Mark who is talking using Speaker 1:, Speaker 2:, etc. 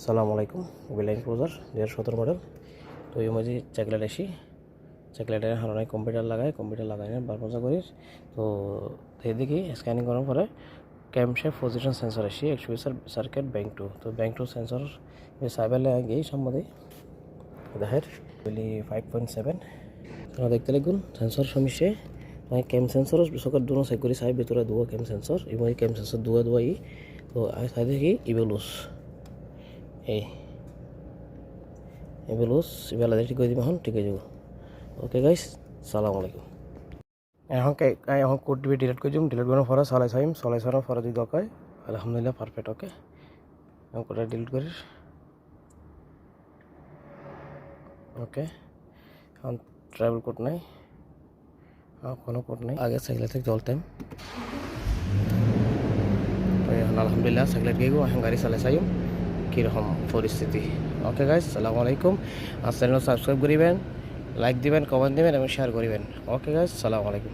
Speaker 1: সালামু আলাইকুম বিলাইন closure 2017 model তো এই মাঝে চেকলাইট আসি চেকলাইটের হারানায় কম্পিউটার লাগাই না বার মজা করি তো দেখি স্ক্যানিং করার পরে ক্যামশেফ পজিশন সেন্সর আসি অ্যাকচুয়ালি সার্কিট ব্যাংক টু তো ব্যাংক টু সেন্সর সাইবার লাগে সম্বন্ধে দেখার বলি 5.7 তোমরা দেখতে লাগুন সেন্সর সমস্যা মানে ক্যাম সেন্সর সকার দুনো চেক করি চাই ভিতরে দুয়া ক্যাম সেন্সর এই ক্যাম সেন্সর দুয়া ই তো চাই দেখি ইবেলুস এবেলুস ইবেলা ঠিক করে দিব এখন ঠিক হয়ে যাব ওকে গাইস সালাম আলাইকুম এখন কোড টিভি ডিলিট করে দিম ডিলিট করার পরে চলাই চাইম পরে যদি দরকার আলহামদুলিল্লাহ পারফেক্ট ওকে এখন কোডটা ডিলিট করি ওকে এখন ট্রাভেল কোড নাই কোনো কোড নাই আগে সাইকেল থেকে চলতাম এখন আলহামদুলিল্লাহ সাইকেল গিয়ে এখন গাড়ি চালাই চাইম কীরকম পরিস্থিতি ওকে গাইস আসসালামু আলাইকুম আর চ্যানেল সাবস্ক্রাইব করিবেন লাইক দিবেন কমেন্ট দিবেন এবং শেয়ার করিবেন ওকে গাইস আসসালামু আলাইকুম।